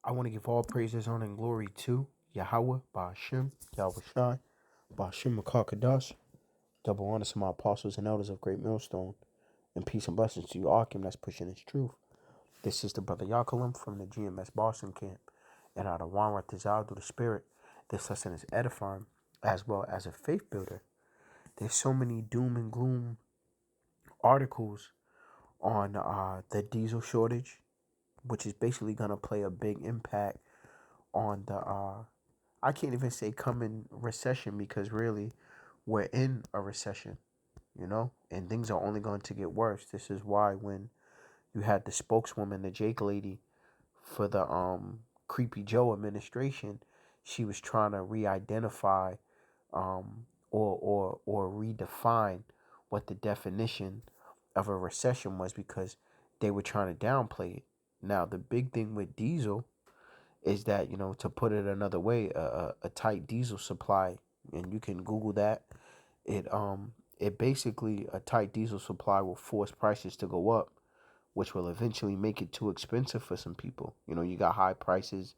I want to give all praises, honor, and glory to Yahweh, Ba'ashem, Yahweh Shai, Ba'ashem Makakadash. Double honor to my apostles and elders of Great Millstone. And peace and blessings to you, Akim, that's pushing his truth. This is the brother Yakalem from the GMS Boston camp. And out of Wanra Tizal through the Spirit, this lesson is edifying as well as a faith builder. There's so many doom and gloom articles on the diesel shortage, which is basically going to play a big impact on the I can't even say coming recession, because really we're in a recession, and things are only going to get worse. This is why when you had the spokeswoman, the Jake lady for the Creepy Joe administration, she was trying to re-identify or redefine what the definition of a recession was, because they were trying to downplay it. Now the big thing with diesel is that, to put it another way, a tight diesel supply, and you can Google that. It basically, a tight diesel supply will force prices to go up, which will eventually make it too expensive for some people. You got high prices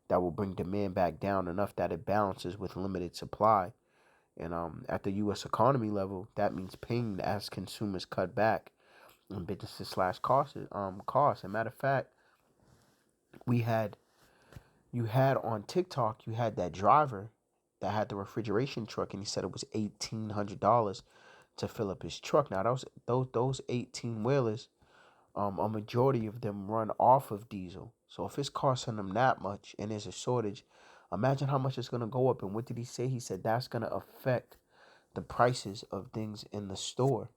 that will bring demand back down enough that it balances with limited supply. And at the U.S. economy level, that means pain as consumers cut back on businesses slash costs. As a matter of fact, we had you had on TikTok, you had that driver that had the refrigeration truck, and he said it was $1,800 to fill up his truck. Now those 18 wheelers, a majority of them run off of diesel. So if it's costing them that much and there's a shortage, imagine how much it's gonna go up. And what did he say? He said that's gonna affect the prices of things in the store.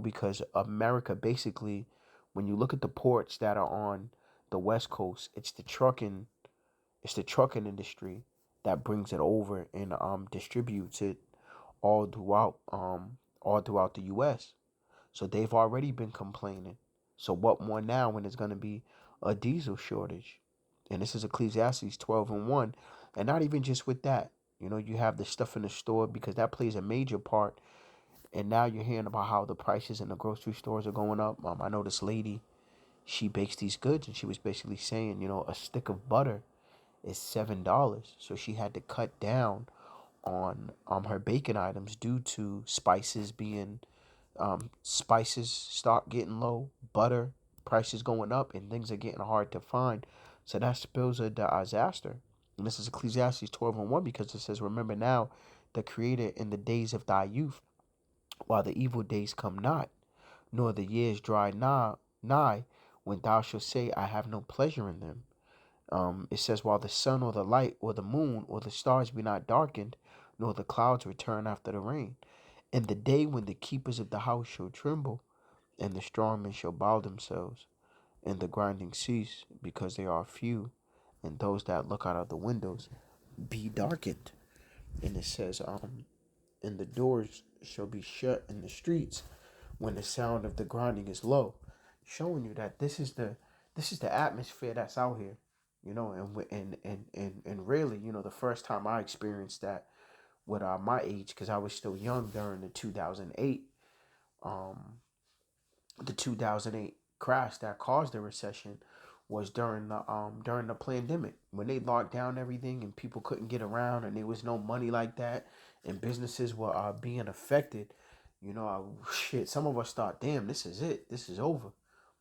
Because America basically, when you look at the ports that are on the West Coast, it's the trucking industry that brings it over and distributes it all throughout the US. So they've already been complaining. So what more now when there's going to be a diesel shortage? And this is Ecclesiastes 12:1. And not even just with that. You have the stuff in the store, because that plays a major part. And now you're hearing about how the prices in the grocery stores are going up. I know this lady, she bakes these goods, and she was basically saying, a stick of butter is $7. So she had to cut down on her bacon items due to spices stock getting low, butter prices going up, and things are getting hard to find. So that spells a disaster. And this is Ecclesiastes 12:1, because it says, "Remember now the Creator in the days of thy youth, while the evil days come not, nor the years draw nigh, when thou shalt say, I have no pleasure in them." It says, "While the sun or the light or the moon or the stars be not darkened, nor the clouds return after the rain. In the day when the keepers of the house shall tremble, and the strong men shall bow themselves, and the grinding cease, because they are few, and those that look out of the windows be darkened." And it says, "And the doors shall be shut in the streets, when the sound of the grinding is low," showing you that this is the atmosphere that's out here. And really, the first time I experienced that with my age, because I was still young during um, the 2008 crash that caused the recession, was during the pandemic, when they locked down everything and people couldn't get around, and there was no money like that, and businesses were being affected. Shit, some of us thought, damn, this is it, this is over.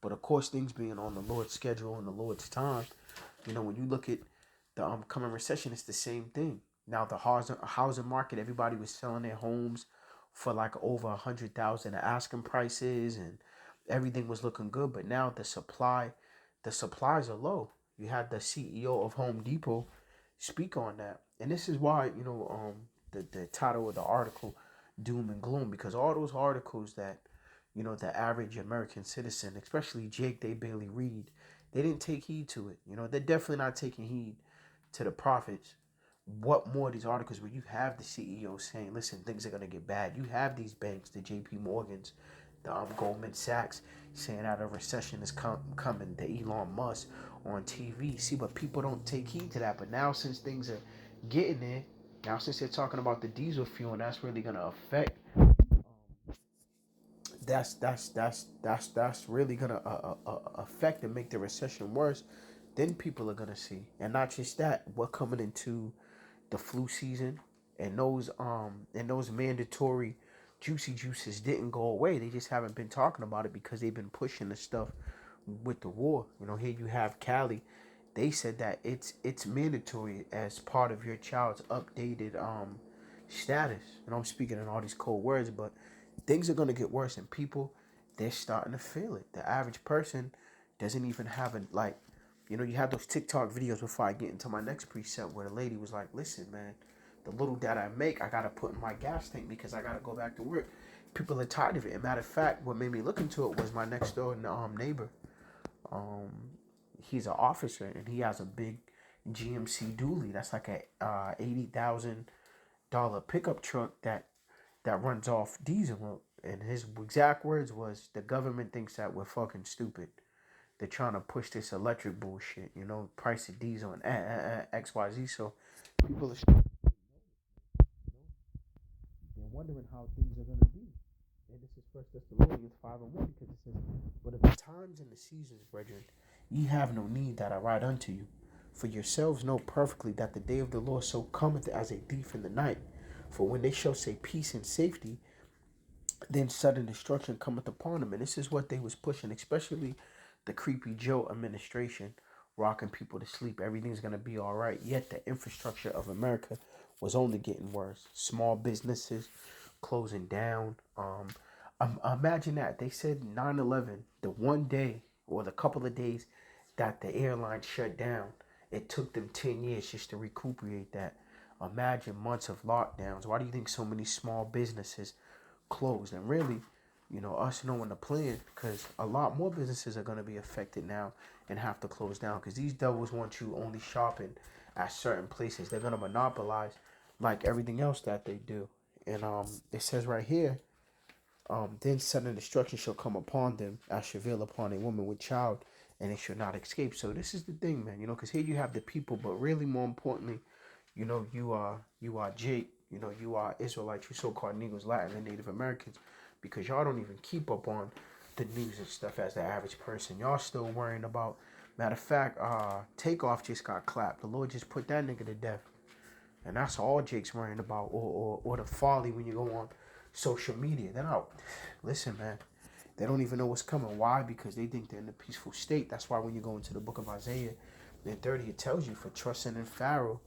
But of course, things being on the Lord's schedule and the Lord's time, when you look at the coming recession, it's the same thing. Now the housing market, everybody was selling their homes for like over 100,000 asking prices, and everything was looking good. But now the supplies are low. You had the CEO of Home Depot speak on that, and this is why the title of the article, "Doom and Gloom," because all those articles that the average American citizen, especially Jake, they barely read. They didn't take heed to it. They're definitely not taking heed to the prophets. What more, these articles where you have the CEO saying, listen, things are going to get bad. You have these banks, the JP Morgans, the Goldman Sachs, saying that a recession is coming, the Elon Musk on TV. See, but people don't take heed to that. But now, since things are getting there, now since they're talking about the diesel fuel, and that's really going to affect, that's really gonna affect and make the recession worse. then people are gonna see. And not just that, we're coming into the flu season, and those mandatory juicy juices didn't go away. They just haven't been talking about it because they've been pushing the stuff with the war. Here you have Cali. They said that it's mandatory as part of your child's updated status. And I'm speaking in all these cold words, but things are gonna get worse, and people, they're starting to feel it. The average person doesn't even have a like. You have those TikTok videos before I get into my next preset where the lady was like, "Listen, man, the little that I make, I gotta put in my gas tank because I gotta go back to work." People are tired of it. And matter of fact, what made me look into it was my next door neighbor. Um, he's an officer and he has a big GMC dually. That's like a $80,000 pickup truck that runs off diesel. And his exact words was, "The government thinks that we're fucking stupid. They're trying to push this electric bullshit, price of diesel and XYZ." So people are, they're wondering how things are going to be. And this is First Thessalonians 5:1, because it says, "But of the times and the seasons, brethren, ye have no need that I write unto you. For yourselves know perfectly that the day of the Lord so cometh as a thief in the night. For when they shall say peace and safety, then sudden destruction cometh upon them." And this is what they was pushing, especially the creepy Joe administration, rocking people to sleep. Everything's gonna be all right. Yet the infrastructure of America was only getting worse. Small businesses closing down. Imagine that they said 9/11, the one day or the couple of days that the airline shut down, it took them 10 years just to recuperate that. Imagine months of lockdowns. Why do you think so many small businesses closed? And really, us knowing the plan, because a lot more businesses are going to be affected now and have to close down because these devils want you only shopping at certain places. They're going to monopolize like everything else that they do. And it says right here, then sudden destruction shall come upon them as travail upon a woman with child, and they shall not escape. So this is the thing, man. Because here you have the people, but really more importantly, you are Jake. You are Israelites. You so-called Negroes, Latin, and Native Americans, because y'all don't even keep up on the news and stuff as the average person. Y'all still worrying about. Matter of fact, Takeoff just got clapped. The Lord just put that nigga to death, and that's all Jake's worrying about, or the folly when you go on social media. They're not. Listen, man. They don't even know what's coming. Why? Because they think they're in a peaceful state. That's why when you go into the book of Isaiah, in 30, it tells you, for trusting in Pharaoh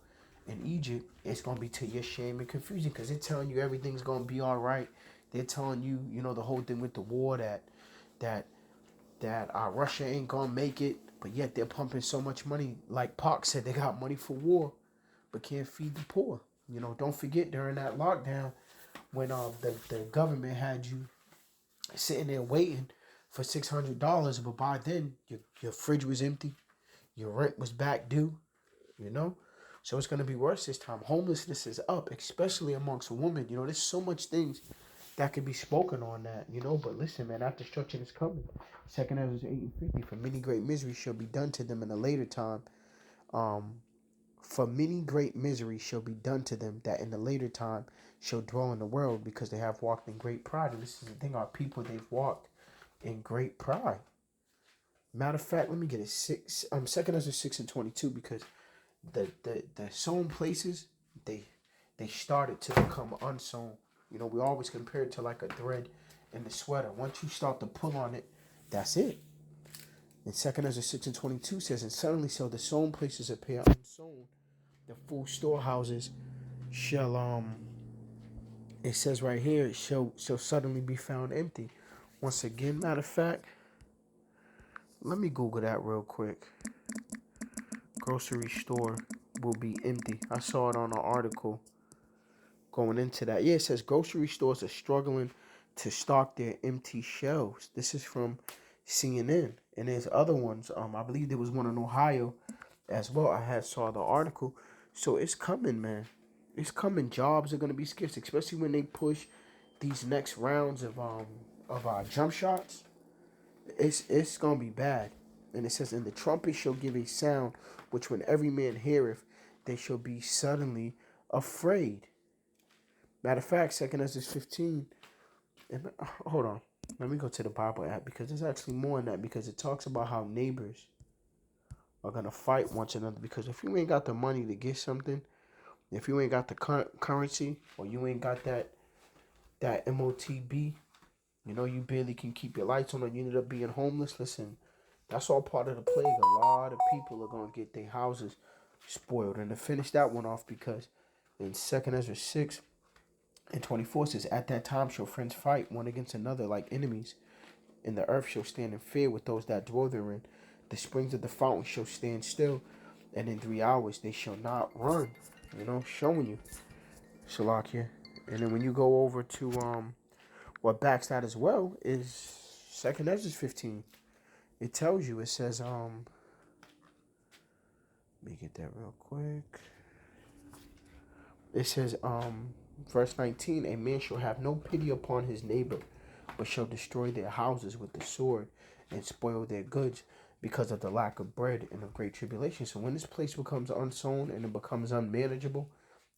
in Egypt, it's going to be to your shame and confusion, because they're telling you everything's going to be all right. They're telling you, the whole thing with the war, that Russia ain't going to make it, but yet they're pumping so much money. Like Pac said, they got money for war, but can't feed the poor. Don't forget during that lockdown when the government had you sitting there waiting for $600, but by then your fridge was empty, your rent was back due, you know. So it's gonna be worse this time. Homelessness is up, especially amongst women. There's so much things that could be spoken on that, But listen, man, that destruction is coming. Second Ezra 8:50. For many great miseries shall be done to them in a later time. Um, for many great misery shall be done to them that in the later time shall dwell in the world, because they have walked in great pride. And this is the thing, our people, they've walked in great pride. Matter of fact, let me get it. 2 Ezra 6:22, because the sown places, they started to become unsown. We always compare it to like a thread in the sweater. Once you start to pull on it, that's it. And 2 Ezra 6:22 says, "And suddenly shall the sown places appear unsown, the full storehouses shall it says right here, it shall suddenly be found empty." Once again, matter of fact, let me Google that real quick. Grocery store will be empty. I saw it on an article going into that. Yeah, it says grocery stores are struggling to stock their empty shelves. This is from CNN. And there's other ones. I believe there was one in Ohio as well. I had saw the article. So it's coming, man. It's coming. Jobs are gonna be scarce, especially when they push these next rounds of jump shots. It's gonna be bad. And it says, "And the trumpet shall give a sound, which when every man heareth, they shall be suddenly afraid." Matter of fact, 2 Ezra 15. Hold on. Let me go to the Bible app, because there's actually more in that, because it talks about how neighbors are gonna fight one another. Because if you ain't got the money to get something, if you ain't got the currency, or you ain't got that MOTB, you barely can keep your lights on, or you end up being homeless. Listen, that's all part of the plague. A lot of people are gonna get their houses spoiled. And to finish that one off, because in 2nd Ezra 6:24 says, "At that time shall friends fight one against another like enemies, and the earth shall stand in fear with those that dwell therein. The springs of the fountain shall stand still, and in 3 hours they shall not run." Showing you, Shalakia. And then when you go over to what backs that as well is 2nd Ezra 15. It tells you, it says, let me get that real quick. It says, verse 19, "A man shall have no pity upon his neighbor, but shall destroy their houses with the sword and spoil their goods because of the lack of bread and of great tribulation." So when this place becomes unsown and it becomes unmanageable,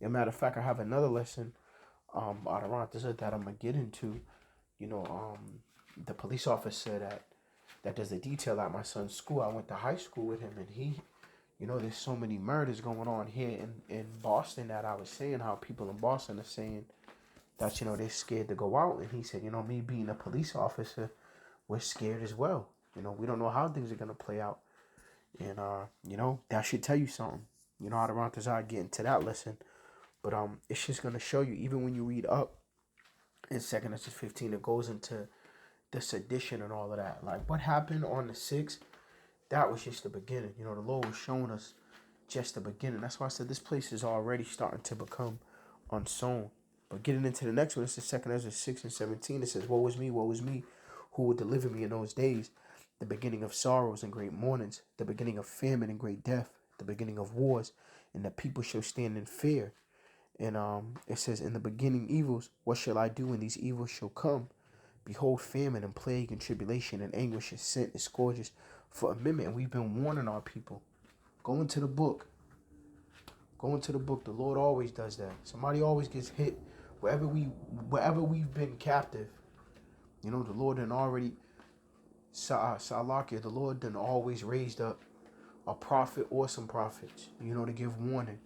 as a matter of fact, I have another lesson out around this that I'm gonna get into. The police officer that does the detail at my son's school. I went to high school with him, and there's so many murders going on here in Boston, that I was saying how people in Boston are saying that, they're scared to go out. And he said, me being a police officer, we're scared as well. We don't know how things are going to play out. And, that should tell you something. I get into that lesson. But it's just going to show you, even when you read up in 2nd Ezra 15, it goes into the sedition and all of that. Like, what happened on the 6th, that was just the beginning. The Lord was showing us just the beginning. That's why I said this place is already starting to become unsown. But getting into the next one, it's the 2nd Ezra 6:17. It says, woe is me, who will deliver me in those days? The beginning of sorrows and great mournings, the beginning of famine and great death, the beginning of wars, and the people shall stand in fear. And it says, in the beginning evils, what shall I do when these evils shall come? Behold, famine and plague and tribulation and anguish and sin and scourges for a minute. And we've been warning our people. Go into the book. Go into the book. The Lord always does that. Somebody always gets hit wherever we've been captive. The Lord done already, Salakia, the Lord done always raised up a prophet or some prophets, to give warning.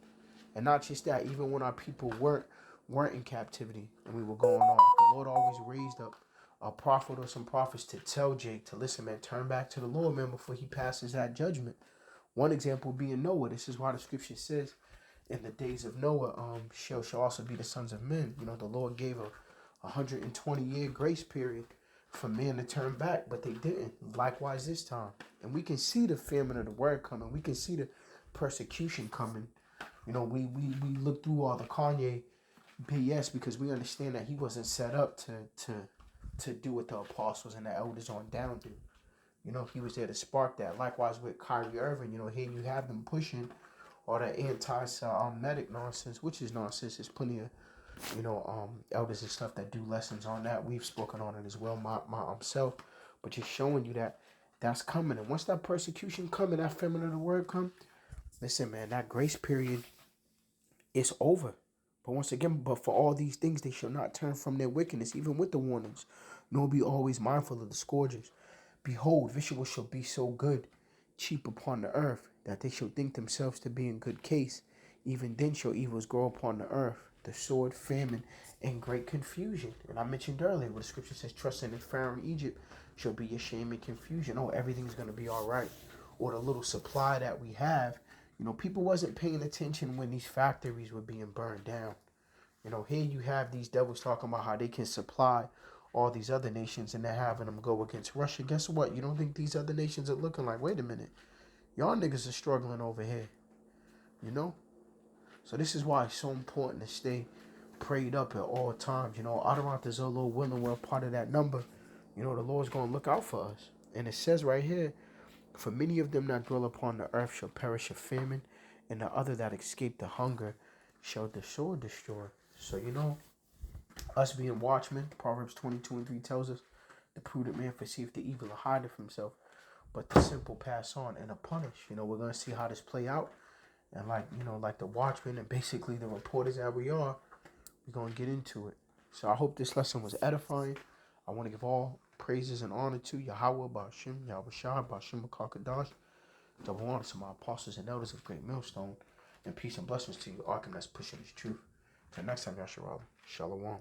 And not just that, even when our people weren't in captivity and we were going off, the Lord always raised up a prophet or some prophets to tell Jake to listen, man, turn back to the Lord, man, before he passes that judgment. One example being Noah. This is why the scripture says, in the days of Noah, shall also be the sons of men. The Lord gave a 120-year grace period for men to turn back, but they didn't. Likewise this time. And we can see the famine of the word coming. We can see the persecution coming. We look through all the Kanye BS because we understand that he wasn't set up to do what the apostles and the elders on down do. He was there to spark that. Likewise with Kyrie Irving, here you have them pushing all that anti-Semitic nonsense, which is nonsense. There's plenty of, elders and stuff that do lessons on that. We've spoken on it as well, myself. But just showing you that that's coming. And once that persecution come and that famine of the word come, listen, man, that grace period is over. But once again, but for all these things, they shall not turn from their wickedness, even with the warnings, nor be always mindful of the scourges. Behold, visuals shall be so good, cheap upon the earth, that they shall think themselves to be in good case. Even then shall evils grow upon the earth, the sword, famine, and great confusion. And I mentioned earlier where the scripture says, trusting in Pharaoh and Egypt shall be your shame and confusion. Oh, everything's going to be all right. Or the little supply that we have. People wasn't paying attention when these factories were being burned down. Here you have these devils talking about how they can supply all these other nations and they're having them go against Russia. Guess what? You don't think these other nations are looking like, wait a minute, y'all niggas are struggling over here, So this is why it's so important to stay prayed up at all times. Adarant is a little willing, we're part of that number. The Lord's going to look out for us. And it says right here, for many of them that dwell upon the earth shall perish of famine, and the other that escape the hunger shall the sword destroy. So, us being watchmen, Proverbs 22:3 tells us, the prudent man perceiveth the evil and hideth himself, but the simple pass on and are punished. We're going to see how this play out. And like the watchmen and basically the reporters that we are, we're going to get into it. So I hope this lesson was edifying. I want to give all praises and honor to Yahweh, Ba'ashim, Yahweh Shah, Ba'ashim, Makakadash. Double honor to my apostles and elders of Great Millstone, and peace and blessings to you, Arkham that's pushing his truth. Till next time, Yasharal. Shalom.